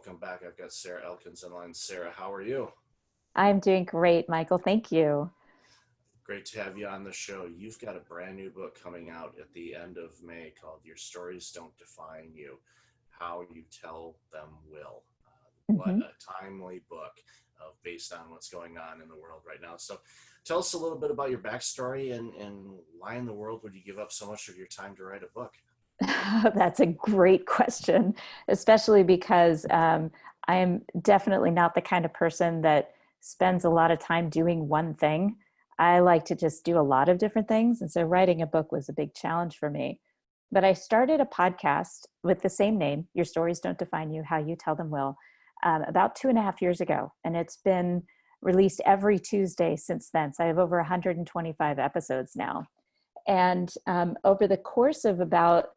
welcome back. I've got Sarah Elkins in line. Sarah, how are you? I'm doing great, Michael. Thank you. Great to have you on the show. You've got a brand new book coming out at the end of May called Your Stories Don't Define You, How You Tell Them Will. What hmm a timely book based on what's going on in the world right now. So tell us a little bit about your backstory and why in the world would you give up so much of your time to write a book? That's a great question, especially because I am definitely not the kind of person that spends a lot of time doing one thing. I like to just do a lot of different things. And so writing a book was a big challenge for me. But I started a podcast with the same name, Your Stories Don't Define You, How You Tell Them Will, about 2.5 years ago. And it's been released every Tuesday since then. So I have over 125 episodes now. And over the course of about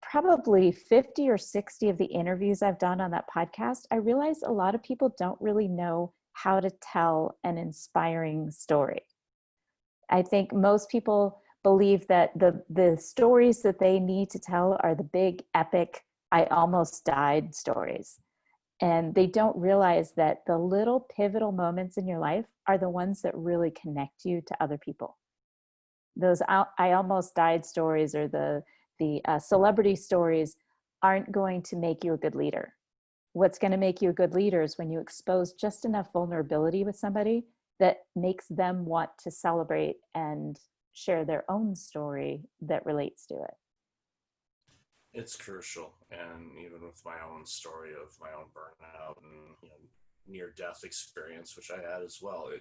probably 50 or 60 of the interviews I've done on that podcast, I realized a lot of people don't really know how to tell an inspiring story. I think most people believe that the stories that they need to tell are the big, epic, I almost died stories. And they don't realize that the little pivotal moments in your life are the ones that really connect you to other people. Those I almost died stories or the celebrity stories aren't going to make you a good leader. What's going to make you a good leader is when you expose just enough vulnerability with somebody that makes them want to celebrate and share their own story that relates to it. It's crucial, and even with my own story of my own burnout and near death experience, which I had as well,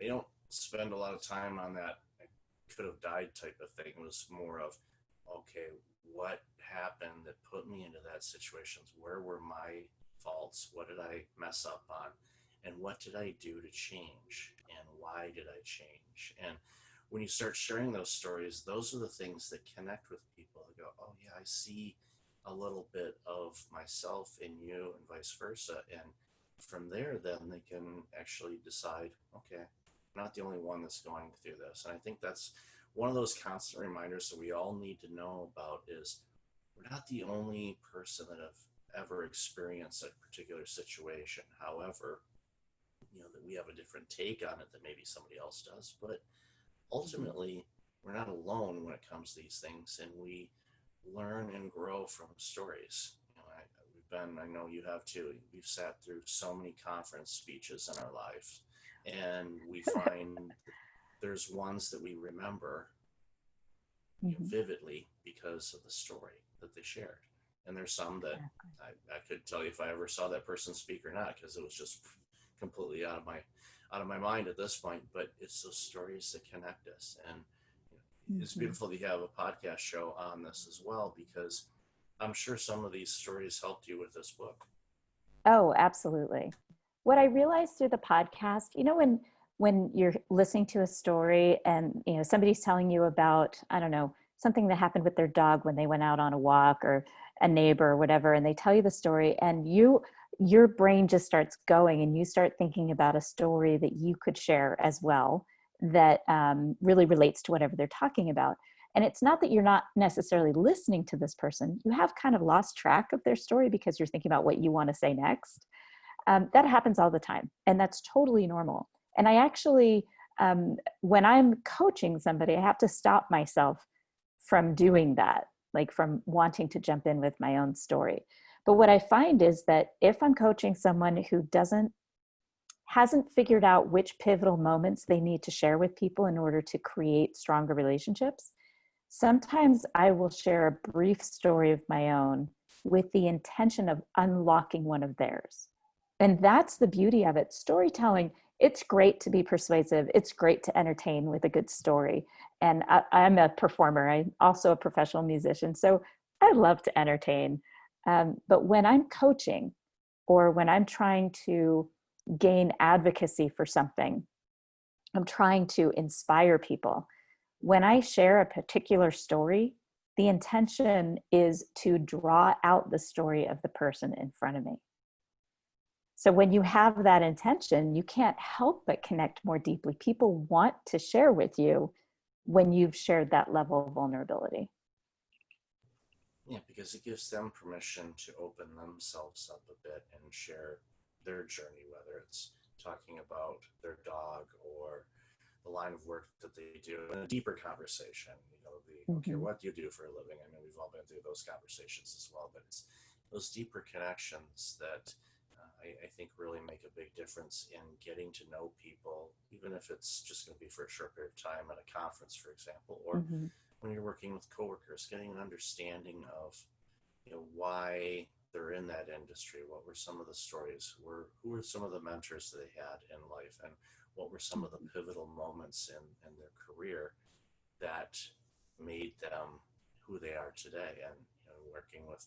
I don't spend a lot of time on that. I could have died type of thing. It was more of, okay, what happened that put me into that situation? Where were my faults? What did I mess up on? And what did I do to change? And why did I change? And when you start sharing those stories, those are the things that connect with people. They go, oh yeah, I see a little bit of myself in you and vice versa. And from there, then they can actually decide, okay, I'm not the only one that's going through this. And I think that's one of those constant reminders that we all need to know about is we're not the only person that have ever experienced a particular situation. However, that we have a different take on it than maybe somebody else does. But ultimately, we're not alone when it comes to these things, and we learn and grow from stories. I know you have too. We've sat through so many conference speeches in our life, and we find there's ones that we remember Mhm. vividly because of the story that they shared. And there's some that I could tell you if I ever saw that person speak or not, because it was just completely out of my mind at this point. But it's those stories that connect us, and it's Mhm. beautiful that you have a podcast show on this as well, because I'm sure some of these stories helped you with this book. Oh, absolutely. What I realized through the podcast, when you're listening to a story and somebody's telling you about, I don't know, something that happened with their dog when they went out on a walk, or a neighbor or whatever, and they tell you the story, and your brain just starts going and you start thinking about a story that you could share as well that really relates to whatever they're talking about. And it's not that you're not necessarily listening to this person. You have kind of lost track of their story because you're thinking about what you want to say next. That happens all the time, and that's totally normal. And I actually, when I'm coaching somebody, I have to stop myself from doing that, like from wanting to jump in with my own story. But what I find is that if I'm coaching someone who hasn't figured out which pivotal moments they need to share with people in order to create stronger relationships, sometimes I will share a brief story of my own with the intention of unlocking one of theirs. And that's the beauty of it. Storytelling, it's great to be persuasive. It's great to entertain with a good story. And I'm a performer. I'm also a professional musician. So I love to entertain. But when I'm coaching or when I'm trying to gain advocacy for something, I'm trying to inspire people. When I share a particular story, the intention is to draw out the story of the person in front of me. So when you have that intention, you can't help but connect more deeply. People want to share with you when you've shared that level of vulnerability. Yeah, because it gives them permission to open themselves up a bit and share their journey, whether it's talking about their dog or the line of work that they do in a deeper conversation. Okay, Mm-hmm. what do you do for a living? I know we've all been through those conversations as well, but it's those deeper connections that I think really make a big difference in getting to know people, even if it's just going to be for a short period of time at a conference, for example, or Mm-hmm. when you're working with coworkers, getting an understanding of why they're in that industry. What were some of the stories? Who were some of the mentors they had in life, and what were some of the pivotal moments in their career that made them who they are today? And working with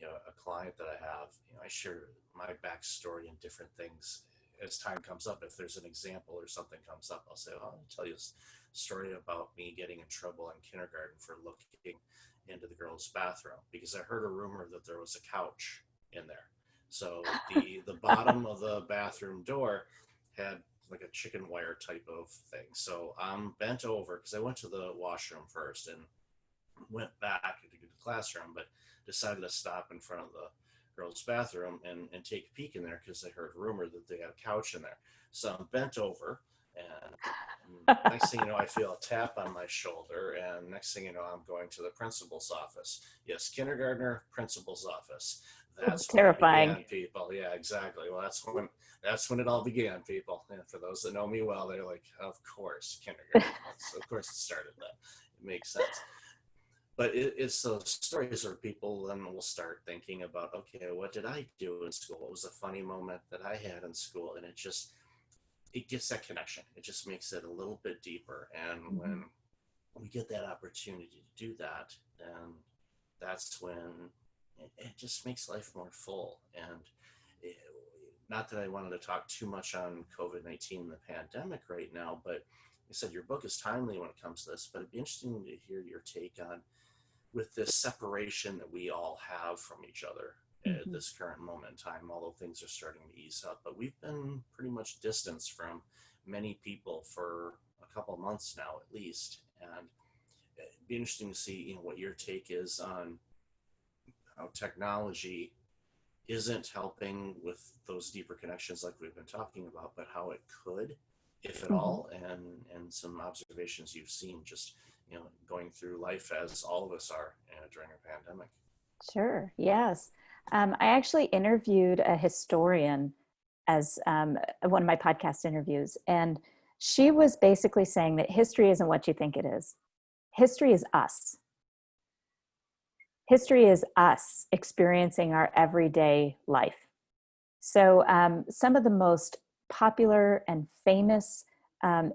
a client that I have, I share my backstory and different things as time comes up. If there's an example or something comes up, I'll say, oh, I'll tell you a story about me getting in trouble in kindergarten for looking into the girls' bathroom because I heard a rumor that there was a couch in there. So the bottom of the bathroom door had like a chicken wire type of thing. So I'm bent over because I went to the washroom first and went back to the classroom, but decided to stop in front of the girls' bathroom and take a peek in there because I heard a rumor that they had a couch in there. So I'm bent over, and next thing you know, I feel a tap on my shoulder, and next thing you know, I'm going to the principal's office. Yes, kindergartner, principal's office. That's when it Terrifying. began, people. Yeah, exactly. Well, that's when it all began, people. And for those that know me well, they're like, of course, kindergarten. Of course, it started that. It makes sense. But it's those stories where people then will start thinking about, okay, what did I do in school? What was a funny moment that I had in school? And it gets that connection. It just makes it a little bit deeper. And Mm-hmm. when we get that opportunity to do that, then that's when it just makes life more full. And it, not that I wanted to talk too much on COVID-19 and the pandemic right now, but I said your book is timely when it comes to this, but it'd be interesting to hear your take on with this separation that we all have from each other at Mm-hmm. this current moment in time, although things are starting to ease up. But we've been pretty much distanced from many people for a couple of months now, at least. And it'd be interesting to see, what your take is on how technology isn't helping with those deeper connections like we've been talking about, but how it could, if at Mm-hmm. all, and some observations you've seen just going through life as all of us are during a pandemic. Sure. Yes. I actually interviewed a historian as one of my podcast interviews, and she was basically saying that history isn't what you think it is. History is us. History is us experiencing our everyday life. So, some of the most popular and famous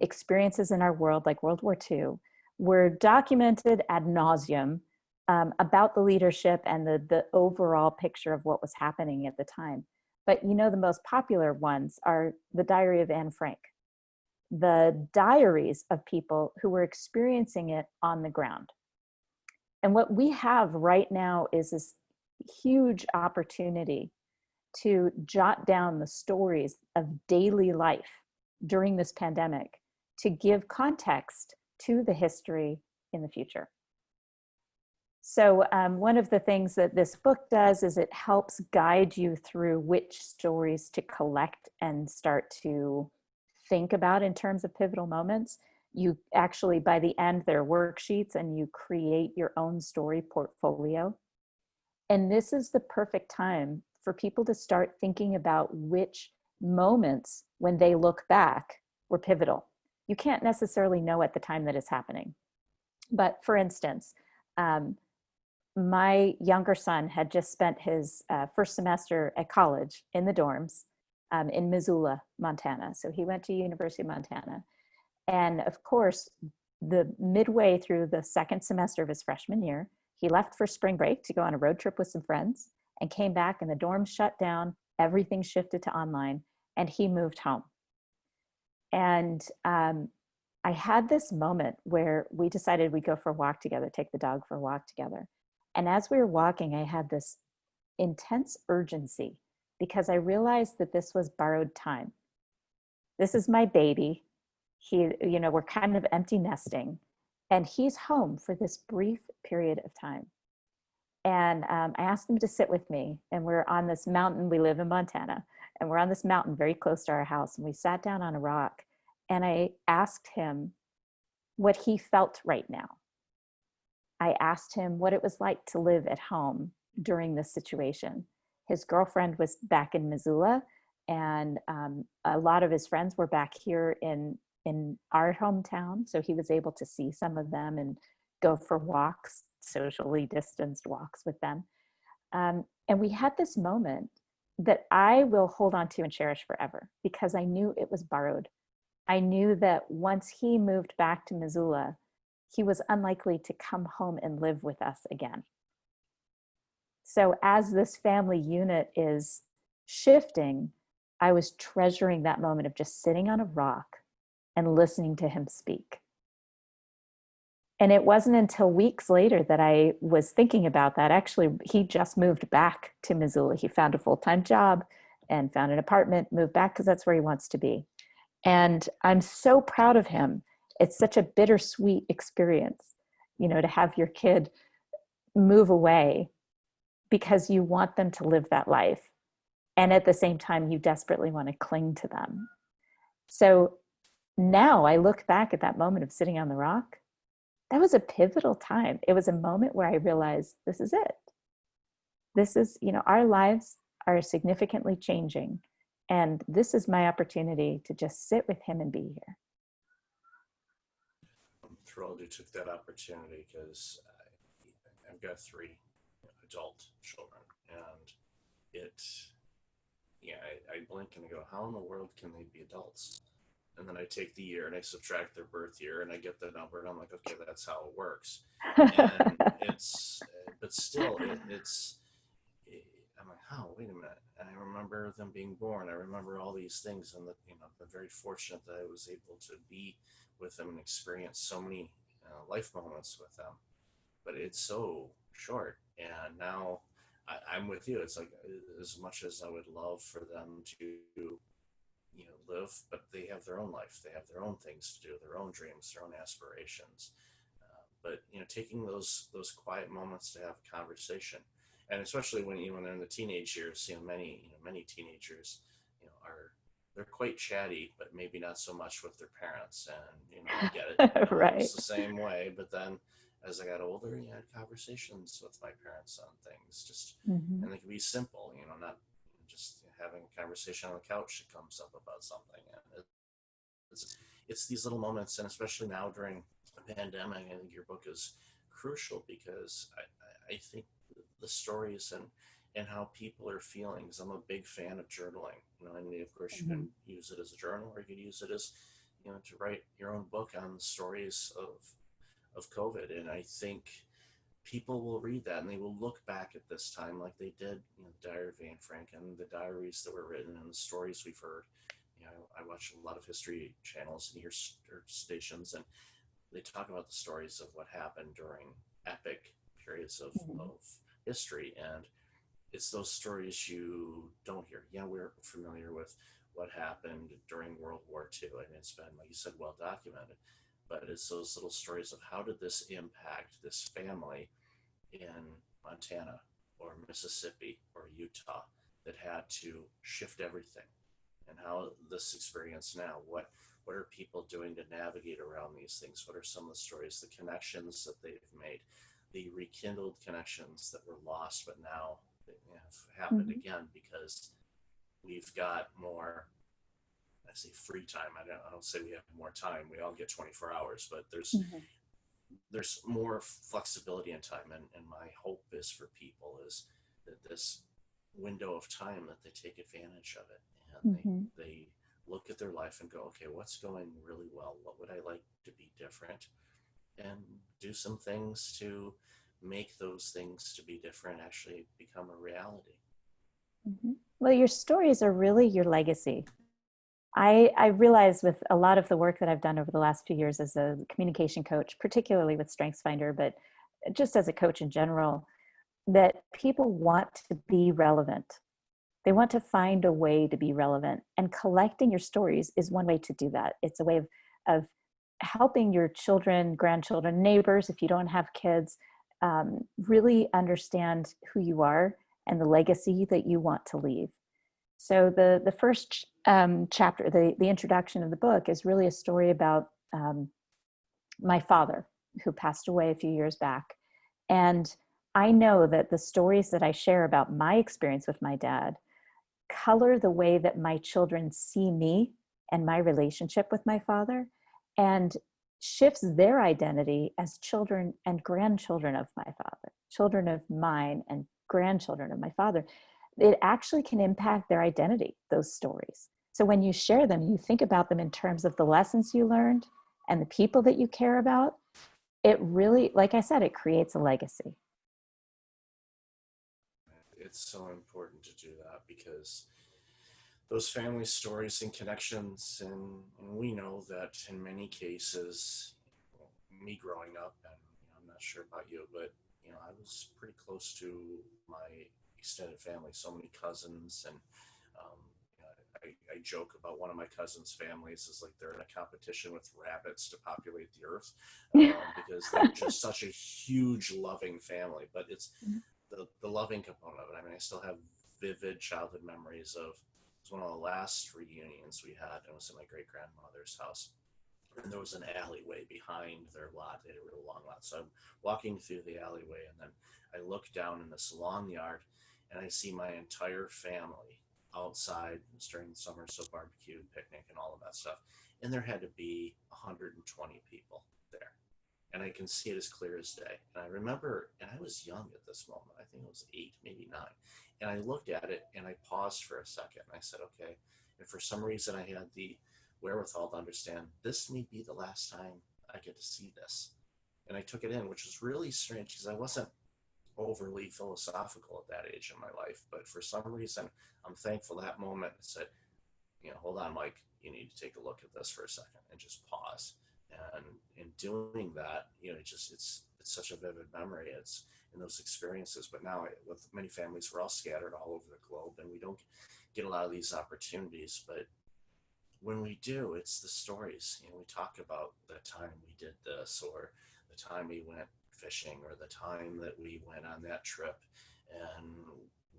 experiences in our world, like World War II, were documented ad nauseum about the leadership and the overall picture of what was happening at the time. But the most popular ones are the Diary of Anne Frank, the diaries of people who were experiencing it on the ground. And what we have right now is this huge opportunity to jot down the stories of daily life during this pandemic to give context to the history in the future. So, one of the things that this book does is it helps guide you through which stories to collect and start to think about in terms of pivotal moments. You actually, by the end, there are worksheets and you create your own story portfolio. And this is the perfect time for people to start thinking about which moments, when they look back, were pivotal. You can't necessarily know at the time that it's happening. But for instance, my younger son had just spent his first semester at college in the dorms in Missoula, Montana. So he went to University of Montana. And of course, the midway through the second semester of his freshman year, he left for spring break to go on a road trip with some friends and came back, and the dorms shut down. Everything shifted to online, and he moved home. And I had this moment where we decided we'd go for a walk together, take the dog for a walk together. And as we were walking, I had this intense urgency because I realized that this was borrowed time. This is my baby. We're kind of empty nesting, and he's home for this brief period of time. And I asked him to sit with me. And we're on this mountain. We live in Montana. And we're on this mountain very close to our house. And we sat down on a rock. And I asked him what he felt right now. I asked him what it was like to live at home during this situation. His girlfriend was back in Missoula, and a lot of his friends were back here in our hometown. So he was able to see some of them and go for walks, socially distanced walks with them. And we had this moment that I will hold on to and cherish forever, because I knew it was borrowed. I knew that once he moved back to Missoula, he was unlikely to come home and live with us again. So as this family unit is shifting, I was treasuring that moment of just sitting on a rock and listening to him speak. And it wasn't until weeks later that I was thinking about that. Actually, he just moved back to Missoula. He found a full-time job and found an apartment, moved back because that's where he wants to be. And I'm so proud of him. It's such a bittersweet experience, you know, to have your kid move away because you want them to live that life. And at the same time, you desperately want to cling to them. So now I look back at that moment of sitting on the rock. That was a pivotal time. It was a moment where I realized this is it. This is, you know, our lives are significantly changing. And this is my opportunity to just sit with him and be here. I'm thrilled you took that opportunity, because I've got 3 adult children, and I blink and I go, how in the world can they be adults? And then I take the year and I subtract their birth year and I get the number, and I'm like, okay, that's how it works. And but still, I'm like, oh, wait a minute. And I remember them being born. I remember all these things, and I'm very fortunate that I was able to be with them and experience so many life moments with them. But it's so short, and now I'm with you. It's like, as much as I would love for them to live, but they have their own life, they have their own things to do, their own dreams, their own aspirations, but taking those quiet moments to have conversation, and especially when they're in the teenage years, many teenagers they're quite chatty, but maybe not so much with their parents, and I get it. Right. It's the same way, but then as I got older, I had conversations with my parents on things, just and they can be simple, not just having a conversation on the couch that comes up about something. And it's these little moments, and especially now during the pandemic, I think your book is crucial, because I think the stories and how people are feeling, because I'm a big fan of journaling, and of course you can use it as a journal, or you could use it as, to write your own book on the stories of COVID. And I think people will read that and they will look back at this time like they did, the Diary of Anne Frank and the diaries that were written and the stories we've heard. I watch a lot of history channels and stations, and they talk about the stories of what happened during epic periods of history. And it's those stories you don't hear. Yeah, we're familiar with what happened during World War II. I mean, it's been, like you said, well documented. But it's those little stories of how did this impact this family in Montana or Mississippi or Utah that had to shift everything, and how this experience now, what are people doing to navigate around these things? What are some of the stories, the connections that they've made, the rekindled connections that were lost, but now have happened again because we've got more, I say free time. I don't say we have more time. We all get 24 hours, but there's more flexibility in time. And my hope is for people is that this window of time, that they take advantage of it, and they look at their life and go, okay, what's going really well? What would I like to be different? And do some things to make those things to be different actually become a reality. Well, your stories are really your legacy. I realize with a lot of the work that I've done over the last few years as a communication coach, particularly with StrengthsFinder, but just as a coach in general, that people want to be relevant. They want to find a way to be relevant, and collecting your stories is one way to do that. It's a way of helping your children, grandchildren, neighbors, if you don't have kids, really understand who you are and the legacy that you want to leave. So the first chapter, the introduction of the book, is really a story about my father, who passed away a few years back. And I know that the stories that I share about my experience with my dad color the way that my children see me and my relationship with my father, and shifts their identity as children and grandchildren of my father, children of mine and grandchildren of my father. It actually can impact their identity, those stories. So when you share them, you think about them in terms of the lessons you learned and the people that you care about. It really, like I said, it creates a legacy. It's so important to do that because those family stories and connections, and we know that in many cases, me growing up, and I'm not sure about you, but I was pretty close to my extended family, so many cousins, and um, I joke about one of my cousins' families is like they're in a competition with rabbits to populate the earth, because they're just such a huge, loving family. But it's the loving component of it. I mean, I still have vivid childhood memories of, it was one of the last reunions we had. It was in my great grandmother's house. And there was an alleyway behind their lot. They had a real long lot. So I'm walking through the alleyway, and then I look down in this long yard, and I see my entire family outside during the summer, so barbecue, picnic, and all of that stuff. And there had to be 120 people there. And I can see it as clear as day. And I remember, and I was young at this moment. I think it was 8, maybe 9. And I looked at it, and I paused for a second. And I said, okay. And for some reason, I had the wherewithal to understand this may be the last time I get to see this. And I took it in, which was really strange because I wasn't overly philosophical at that age in my life. But for some reason, I'm thankful that moment said, hold on, Mike, you need to take a look at this for a second and just pause. And in doing that, it's such a vivid memory. It's in those experiences. But now with many families, we're all scattered all over the globe, and we don't get a lot of these opportunities. But when we do, it's the stories. We talk about the time we did this, or the time we went fishing, or the time that we went on that trip, and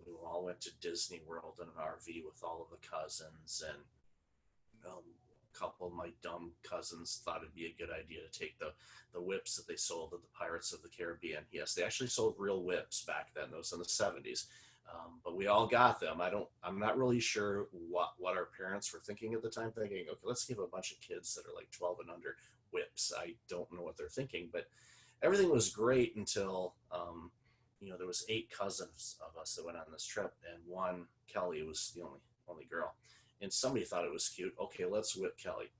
we all went to Disney World in an RV with all of the cousins, and a couple of my dumb cousins thought it'd be a good idea to take the whips that they sold at the Pirates of the Caribbean. Yes, they actually sold real whips back then. Those in the 70s. But we all got them. I'm not really sure what our parents were thinking at the time, thinking, okay, let's give a bunch of kids that are like 12 and under whips. I don't know what they're thinking, but everything was great until, there was 8 cousins of us that went on this trip, and one, Kelly, was the only girl. And somebody thought it was cute. Okay, let's whip Kelly.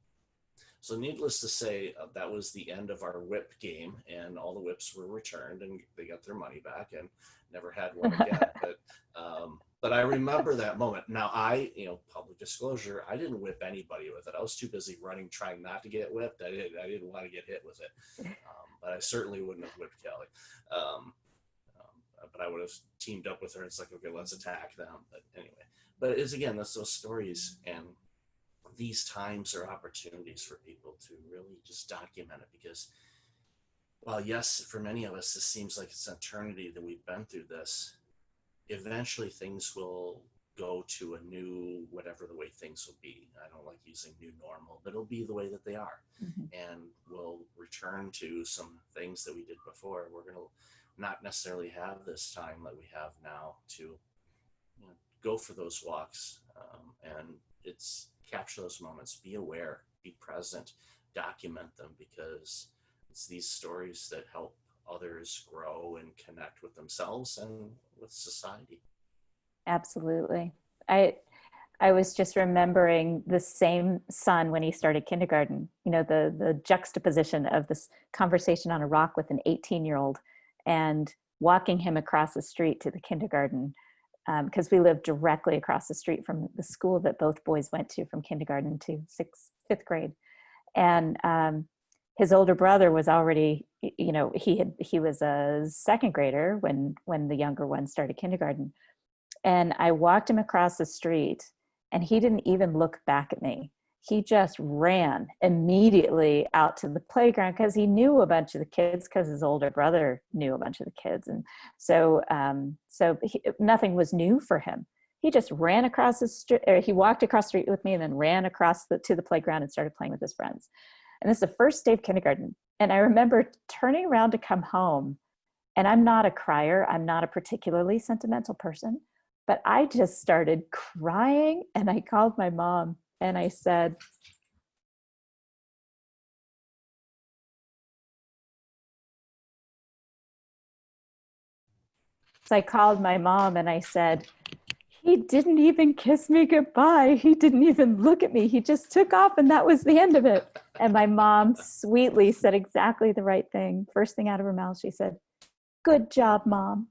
So needless to say, that was the end of our whip game, and all the whips were returned, and they got their money back, and never had one again. But I remember that moment. Now public disclosure, I didn't whip anybody with it. I was too busy running, trying not to get whipped. I didn't want to get hit with it. But I certainly wouldn't have whipped Kelly. But I would have teamed up with her. It's like, okay, let's attack them. But anyway, that's those stories, and these times are opportunities for people to really just document it, because while yes, for many of us, this seems like it's an eternity that we've been through this, eventually things will go to a new, whatever the way things will be. I don't like using new normal, but it'll be the way that they are. Mm-hmm. And we'll return to some things that we did before. We're going to not necessarily have this time that we have now to go for those walks, and it's capture those moments, be aware, be present, document them, because it's these stories that help others grow and connect with themselves and with society. Absolutely. I was just remembering the same son when he started kindergarten, the juxtaposition of this conversation on a rock with an 18-year-old and walking him across the street to the kindergarten, because we lived directly across the street from the school that both boys went to, from kindergarten to 5th grade. And his older brother was already, he was a 2nd grader when the younger one started kindergarten. And I walked him across the street, and he didn't even look back at me. he just ran immediately out to the playground because he knew a bunch of the kids, because his older brother knew a bunch of the kids. And so, nothing was new for him. He just ran across the street, or he walked across the street with me and then ran across to the playground and started playing with his friends. And this is the first day of kindergarten. And I remember turning around to come home, and I'm not a crier. I'm not a particularly sentimental person, but I just started crying, and I called my mom and I said, so I called my mom and I said, he didn't even kiss me goodbye. He didn't even look at me. He just took off, and that was the end of it. And my mom sweetly said exactly the right thing. First thing out of her mouth, she said, "Good job, Mom."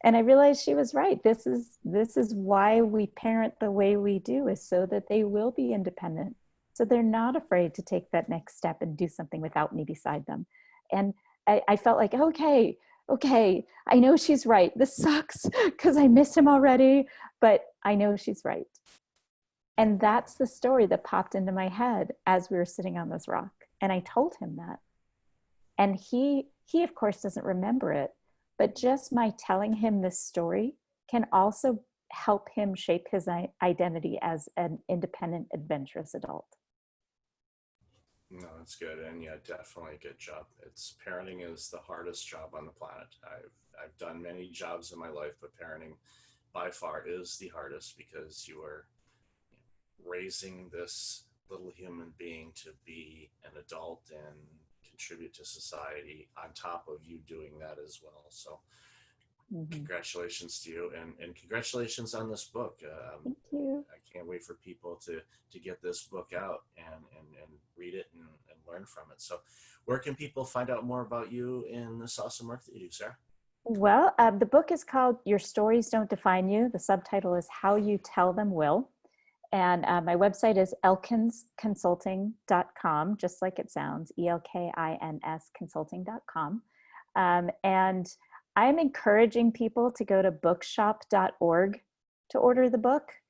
And I realized she was right. This is why we parent the way we do, is so that they will be independent. So they're not afraid to take that next step and do something without me beside them. And I felt like, okay, I know she's right. This sucks because I miss him already, but I know she's right. And that's the story that popped into my head as we were sitting on this rock. And I told him that. And he of course doesn't remember it, but just my telling him this story can also help him shape his identity as an independent, adventurous adult. No, that's good. And yeah, definitely a good job. Parenting is the hardest job on the planet. I've done many jobs in my life, but parenting by far is the hardest, because you are raising this little human being to be an adult and contribute to society on top of you doing that as well. So congratulations to you, and congratulations on this book. Thank you. I can't wait for people to get this book out and read it and learn from it. So where can people find out more about you and this awesome work that you do, Sarah? Well, the book is called Your Stories Don't Define You. The subtitle is How You Tell Them Will. And my website is elkinsconsulting.com, just like it sounds, ELKINS consulting.com. And I'm encouraging people to go to bookshop.org to order the book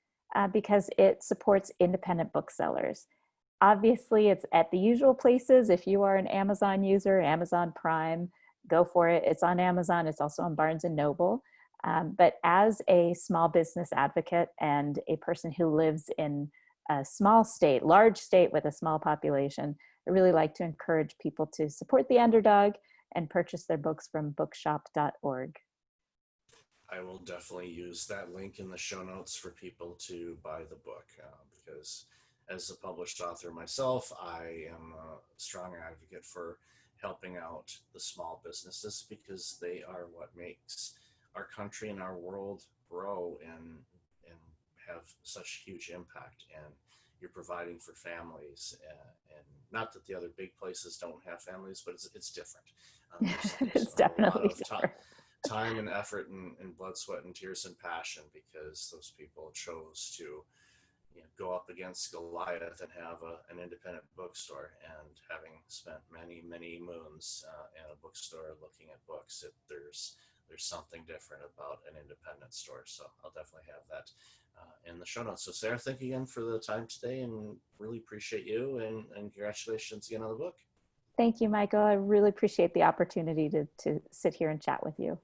because it supports independent booksellers. Obviously, it's at the usual places. If you are an Amazon user, Amazon Prime, go for it. It's on Amazon. It's also on Barnes and Noble. But as a small business advocate and a person who lives in a small state, large state with a small population, I really like to encourage people to support the underdog and purchase their books from bookshop.org. I will definitely use that link in the show notes for people to buy the book, because as a published author myself, I am a strong advocate for helping out the small businesses, because they are what makes our country and our world grow and have such huge impact. And you're providing for families, and not that the other big places don't have families, but it's different. It's A lot definitely of time and effort and blood, sweat, and tears and passion, because those people chose to go up against Goliath and have an independent bookstore. And having spent many moons in a bookstore looking at books, there's something different about an independent store. So I'll definitely have that in the show notes. So Sarah, thank you again for the time today, and really appreciate you, and congratulations again on the book. Thank you, Michael. I really appreciate the opportunity to sit here and chat with you.